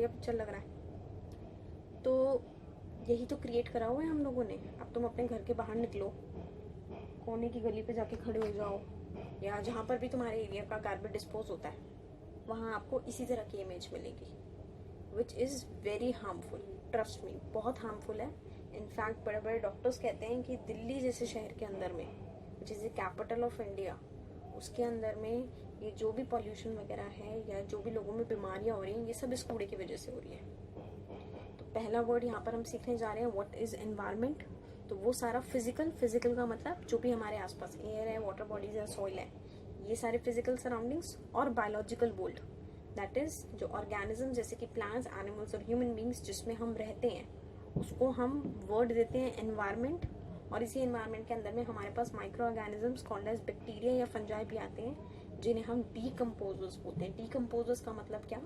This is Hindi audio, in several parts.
बढ़िया पिक्चर लग रहा है। तो यही तो क्रिएट करा हुआ है हम लोगों ने। अब तुम अपने घर के बाहर निकलो, कोने की गली पे जाके खड़े हो जाओ, या जहाँ पर भी तुम्हारे एरिया का गार्बेज डिस्पोज होता है वहाँ आपको इसी तरह की इमेज मिलेगी, which is very harmful. Trust me, बहुत हार्मफुल है। इनफैक्ट बड़े बड़े डॉक्टर्स कहते हैं कि दिल्ली जैसे शहर के अंदर में, which is the capital of India, उसके अंदर में ये जो भी पॉल्यूशन वगैरह है या जो भी लोगों में बीमारियाँ हो रही हैं, ये सब इस कूड़े की वजह से हो रही है। तो पहला वर्ड यहाँ पर हम सीखने जा रहे हैं, व्हाट इज़ एनवायरनमेंट। तो वो सारा फिजिकल का मतलब जो भी हमारे आसपास एयर है, वाटर बॉडीज है, सॉइल है, ये सारे फिजिकल सराउंडिंग्स, और बायोलॉजिकल वर्ल्ड, दैट इज जो ऑर्गेनिज्म जैसे कि प्लांट्स, एनिमल्स और ह्यूमन बींग्स जिसमें हम रहते हैं, उसको हम वर्ड देते हैं एनवायरनमेंट। और इसी एनवायरनमेंट के अंदर में हमारे पास microorganisms called as bacteria या फंजाई भी आते हैं, जिन्हें हम डीकम्पोजर्स बोलते हैं। डीकम्पोजर्स का मतलब क्या,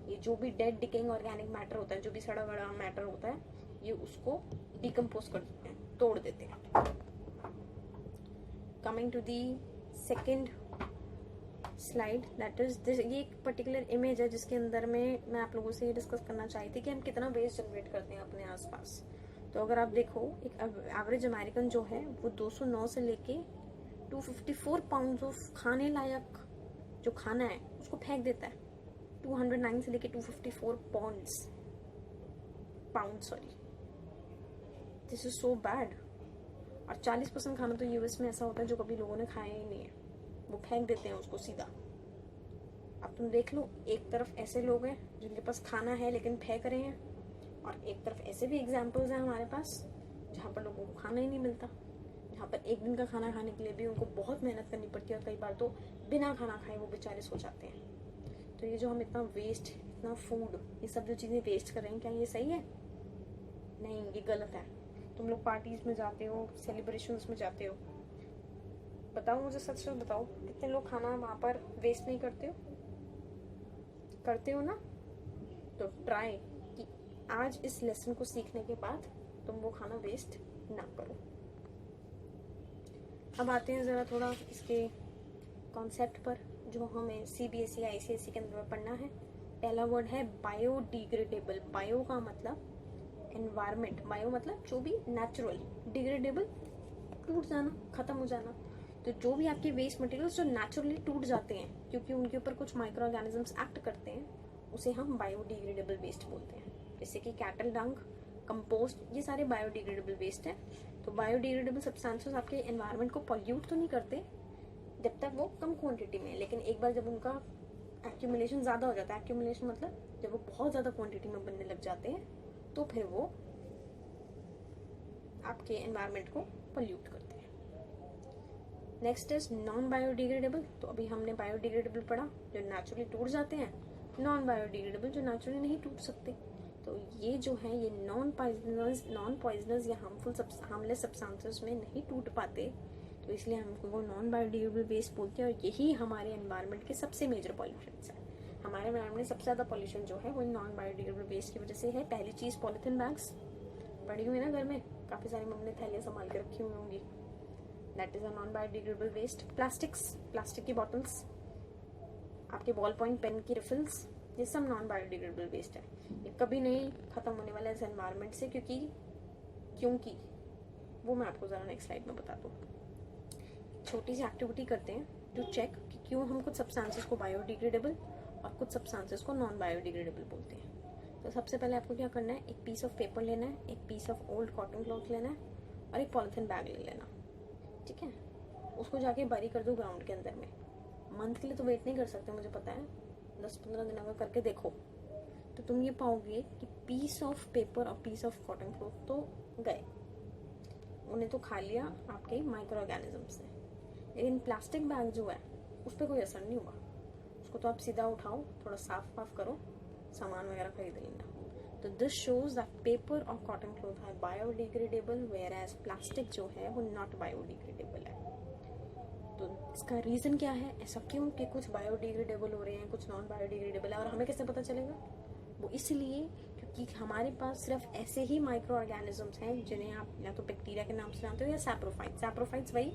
ये जो भी डेड डिकेइंग ऑर्गेनिक मैटर होता है, जो भी सड़ा गड़ा मैटर होता है, ये उसको डिकम्पोज कर देते हैं, तोड़ देते हैं। Coming to the second slide, that is this. ये एक पर्टिकुलर इमेज है जिसके अंदर में मैं आप लोगों से ये डिस्कस करना चाहती थी कि हम कितना वेस्ट जनरेट करते हैं अपने आसपास। तो अगर आप देखो, एक एवरेज अमेरिकन जो है वो 209 से लेके 254 पाउंड्स ऑफ खाने लायक जो खाना है उसको फेंक देता है। 209 से लेके 254 pound sorry, this is so bad. और 40% खाना तो यूएस में ऐसा होता है जो कभी लोगों ने खाया ही नहीं है, वो फेंक देते हैं उसको सीधा। अब तुम देख लो, एक तरफ ऐसे लोग हैं जिनके पास खाना है लेकिन फेंक रहे हैं, और एक तरफ ऐसे भी एग्जाम्पल्स हैं हमारे पास जहाँ पर लोगों को खाना ही नहीं मिलता, जहाँ पर एक दिन का खाना खाने के लिए भी उनको बहुत मेहनत करनी पड़ती है, और कई बार तो बिना खाना खाए वो बेचारे सो जाते हैं। तो ये जो हम इतना वेस्ट, इतना फूड, ये सब जो चीज़ें वेस्ट कर रहे हैं, क्या ये सही है? नहीं, ये गलत है। तुम लोग पार्टीज में जाते हो, सेलिब्रेशंस में जाते हो, बताओ मुझे, सच सच बताओ, कितने लोग खाना वहाँ पर वेस्ट नहीं करते हो? करते हो ना? तो ट्राई कि आज इस लेसन को सीखने के बाद तुम वो खाना वेस्ट ना करो। अब आते हैं ज़रा थोड़ा इसके कॉन्सेप्ट पर जो हमें सीबीएसई आईसीएसई के अंदर में पढ़ना है। पहला वर्ड है बायोडिग्रेडेबल। बायो का मतलब एनवायरनमेंट, बायो मतलब जो भी नेचुरल, डिग्रेडेबल टूट जाना, खत्म हो जाना। तो जो भी आपके वेस्ट मटेरियल्स जो नेचुरली टूट जाते हैं क्योंकि उनके ऊपर कुछ माइक्रो ऑर्गेनिजम्स एक्ट करते हैं, उसे हम बायोडिग्रेडेबल वेस्ट बोलते हैं। जैसे कि कैटल डंग, कंपोस्ट, ये सारे बायोडिग्रेडेबल वेस्ट हैं। तो बायोडिग्रेडेबल सब्सटेंसेस आपके एनवायरनमेंट को पॉल्यूट तो नहीं करते जब तक वो कम क्वांटिटी में, लेकिन एक बार जब उनका एक्यूमुलेशन ज़्यादा हो जाता है, एक्यूमुलेशन मतलब जब वो बहुत ज़्यादा क्वांटिटी में बनने लग जाते हैं, तो फिर वो आपके एनवायरनमेंट को पॉल्यूट करते हैं। Next is non biodegradable. तो अभी हमने बायोडिग्रेडेबल पढ़ा जो नेचुरली टूट जाते हैं, नॉन बायोडिग्रेडेबल जो नेचुरली नहीं टूट सकते। तो ये जो है ये नॉन पॉइजनस या हार्मलेस सब्सटेंसेस में नहीं टूट पाते, तो इसलिए हम वो नॉन बायोडिग्रेडेबल वेस्ट बोलते हैं। और यही हमारे एनवायरनमेंट के सबसे मेजर पॉल्यूशन है। हमारे एनवायरनमेंट में सबसे ज़्यादा पॉल्यूशन जो है वो नॉन बायोडिग्रेडेबल वेस्ट की वजह से है। पहली चीज़ पॉलीथीन बैग्स, पड़ी हुई ना घर में, काफ़ी सारी मम्मी ने थैलियाँ संभाल के रखी हुई होंगी, that is a non biodegradable waste. Plastic की बॉटल्स, आपके बॉल पॉइंट पेन की रिफिल्स, ये सब नॉन बायोडिग्रेडेबल वेस्ट है। ये कभी नहीं खत्म होने वाला है इस एनवायरनमेंट से, क्योंकि वो मैं आपको जरा नेक्स्ट स्लाइड में बता दूँ। छोटी सी एक्टिविटी करते हैं टू चेक कि क्यों हम कुछ सब्सटेंसेस को बायोडिग्रेडेबल और कुछ सब्सटेंसेस को नॉन बायोडिग्रेडेबल बोलते हैं। तो सबसे पहले आपको क्या करना है, एक पीस ऑफ पेपर लेना है, एक piece of old cotton cloth लेना है और एक पॉलिथीन बैग ले लेना, ठीक है। उसको जाके बरी कर दो ग्राउंड के अंदर में। मंथ के लिए तो वेट नहीं कर सकते, मुझे पता है, 10-15 दिन अगर करके देखो तो तुम ये पाओगे कि पीस ऑफ पेपर और पीस ऑफ कॉटन क्लॉथ तो गए, उन्हें तो खा लिया आपके माइक्रो ऑर्गेनिजम्स ने, लेकिन प्लास्टिक बैग जो है उस पर कोई असर नहीं हुआ। उसको तो आप सीधा उठाओ, थोड़ा साफ वाफ करो, सामान वगैरह खरीद लेना। तो दिस शोज दैट पेपर और कॉटन क्लॉथ है बायोडिग्रेडेबल, वेयर एज प्लास्टिक जो है वो नॉट बायोडिग्रेडेबल है। तो इसका रीज़न क्या है, ऐसा क्यों कि कुछ बायोडिग्रेडेबल हो रहे हैं, कुछ नॉन बायोडिग्रेडेबल है, और हमें कैसे पता चलेगा? वो इसलिए क्योंकि हमारे पास सिर्फ ऐसे ही माइक्रो ऑर्गेनिजम्स हैं जिन्हें आप या तो बैक्टीरिया के नाम से जानते हो या सैप्रोफाइट्स वही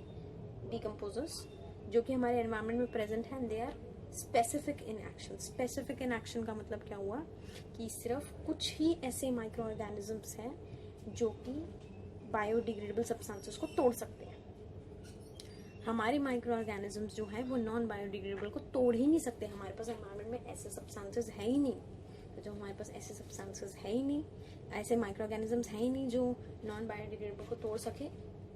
डिकम्पोजर्स जो कि हमारे एनवायरनमेंट में प्रेजेंट हैं, they are specific in action. Specific in action का मतलब क्या हुआ कि सिर्फ कुछ ही ऐसे माइक्रो ऑर्गेनिजम्स हैं जो कि बायोडिग्रेडेबल सब्सटेंसेस को तोड़ सकते हैं। हमारे माइक्रो ऑर्गेनिजम्स जो है वो नॉन बायोडिग्रेडेबल को तोड़ ही नहीं सकते। हमारे पास एनवायरनमेंट में ऐसे सब्सटेंसेस है ही नहीं। तो जब हमारे पास ऐसे सब्सटेंसेस है ही नहीं, ऐसे माइक्रो ऑर्गेनिजम्स है ही नहीं जो नॉन बायोडिग्रेडेबल को तोड़ सके,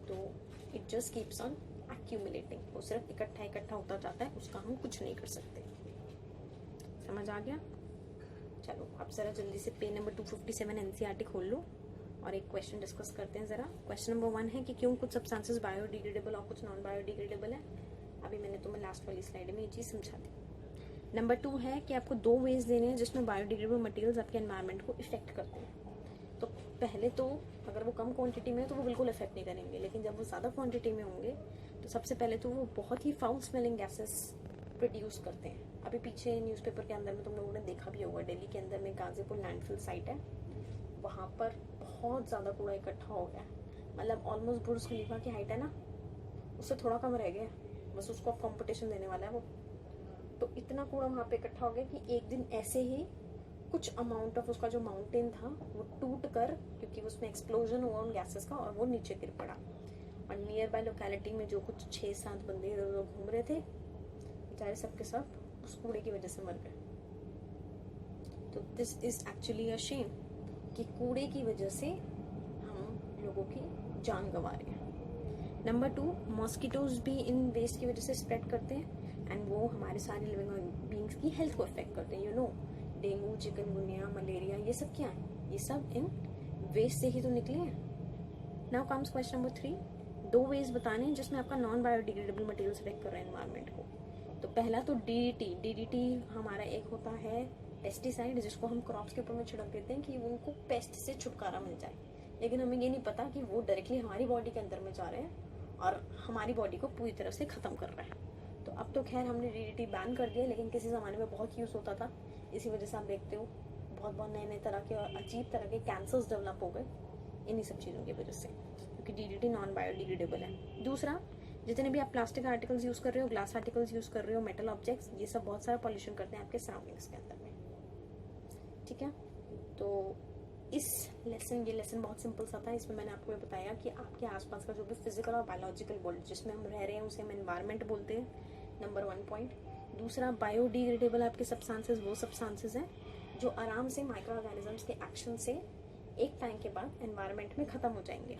तो it just keeps on accumulating. वो सिर्फ इकट्ठा होता जाता है, उसका हम कुछ नहीं कर सकते। समझ आ गया? चलो अब जरा जल्दी से पेज नंबर 257 एनसीईआरटी खोल लो और एक क्वेश्चन डिस्कस करते हैं जरा। क्वेश्चन नंबर 1 है कि क्यों कुछ सब्सटेंसेस बायोडिग्रेडेबल और कुछ नॉन बायोडिग्रेडेबल है। अभी मैंने तुम्हें लास्ट वाली स्लाइड में ये चीज़ समझा दी। नंबर 2 है कि आपको 2 वेज देने हैं जिसमें बायोडिग्रेडेबल मटेरियल्स आपके एनवायरनमेंट को इफेक्ट करते हैं। तो पहले तो अगर वो कम क्वांटिटी में है तो वो बिल्कुल इफेक्ट नहीं करेंगे, लेकिन जब वो ज़्यादा क्वांटिटी में होंगे तो सबसे पहले तो वो बहुत ही फाउल स्मेलिंग गैसेस प्रोड्यूस करते हैं। अभी पीछे न्यूज़पेपर के अंदर में तुम लोगों ने देखा भी होगा, दिल्ली के अंदर में गाजीपुर लैंडफिल साइट है, वहाँ पर बहुत ज़्यादा कूड़ा इकट्ठा हो गया। मतलब ऑलमोस्ट बुर्ज खलीफा की हाइट है ना, उससे थोड़ा कम रह गया, बस उसको अब कॉम्पिटिशन देने वाला है वो। तो इतना कूड़ा वहाँ पे इकट्ठा हो गया कि एक दिन ऐसे ही कुछ अमाउंट ऑफ उसका जो माउंटेन था वो टूट कर, क्योंकि उसमें एक्सप्लोजन हुआ उन गैसेस का, और वो नीचे गिर पड़ा। और नियर बाय लोकेलिटी में जो कुछ 6-7 बंदे इधर उधर घूम रहे थे, बेचारे सबके सब उस कूड़े की वजह से मर गए। तो this is actually a shame कि कूड़े की वजह से हम लोगों की जान गंवा रहे हैं। नंबर 2, मॉस्किटोज भी इन वेस्ट की वजह से स्प्रेड करते हैं एंड वो हमारे सारे लिविंग बींग्स की हेल्थ को अफेक्ट करते हैं। You know, dengue, chikungunya, malaria, ये सब क्या है? ये सब इन वेस्ट से ही तो निकले हैं। Now comes question number 3, 2 ways बताने हैं जिसमें आपका नॉन बायोडिग्रेडेबल मटेरियल अफेक्ट कर रहे हैं एनवायरनमेंट को। तो पहला तो DDT हमारा एक होता है पेस्टिसाइड, जिसको हम क्रॉप्स के ऊपर में छिड़क देते हैं कि उनको पेस्ट से छुटकारा मिल जाए, लेकिन हमें ये नहीं पता कि वो डायरेक्टली हमारी बॉडी के अंदर में जा रहे हैं और हमारी बॉडी को पूरी तरह से ख़त्म कर रहा है। तो अब तो खैर हमने DDT बैन कर दिया, लेकिन किसी ज़माने में बहुत यूज़ होता था। इसी वजह से आप देखते हो बहुत नए तरह के और अजीब तरह के कैंसर्स डेवलप हो गए इन्हीं सब चीज़ों की वजह से, क्योंकि DDT नॉन बायोडिग्रेडेबल है। दूसरा, जितने भी आप प्लास्टिक आर्टिकल्स यूज़ कर रहे हो, ग्लास आर्टिकल्स यूज़ कर रहे हो, मेटल ऑब्जेक्ट्स, ये सब बहुत सारा पॉल्यूशन करते हैं आपके सराउंडिंग्स के अंदर में। ठीक है, तो ये लेसन बहुत सिंपल सा था। इसमें मैंने आपको ये बताया कि आपके आसपास का जो भी फिजिकल और बायोलॉजिकल वर्ल्ड जिसमें हम रह रहे हैं उसे हम एनवायरनमेंट बोलते हैं, नंबर 1 पॉइंट। दूसरा, बायोडिग्रेडेबल आपके सब्सटेंसेस वो सब्सटेंसेस हैं जो आराम से माइक्रो ऑर्गेनिजम्स के एक्शन से एक टाइम के बाद एनवायरनमेंट में ख़त्म हो जाएंगे।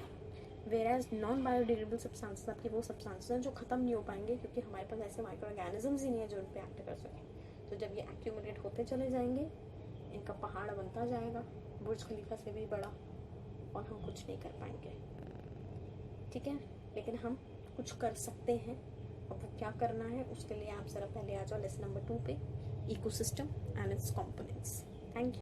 वेराज नॉन बायोडिग्रेडेबल सब्सटेंसेस आपके वो सब्सटेंसेस हैं जो ख़त्म नहीं हो पाएंगे, क्योंकि हमारे पास ऐसे माइक्रो ऑर्गेनिजम्स ही नहीं है जो उन पर एक्ट कर सकें। तो जब ये एक्यूमुलेट होते चले जाएंगे, इनका पहाड़ बनता जाएगा बुर्ज खलीफा से भी बड़ा, और हम कुछ नहीं कर पाएंगे। ठीक है, लेकिन हम कुछ कर सकते हैं। अब वो क्या करना है उसके लिए आप ज़रा पहले आ जाओ लेसन नंबर 2 पे, ecosystem and it's components. Thank you.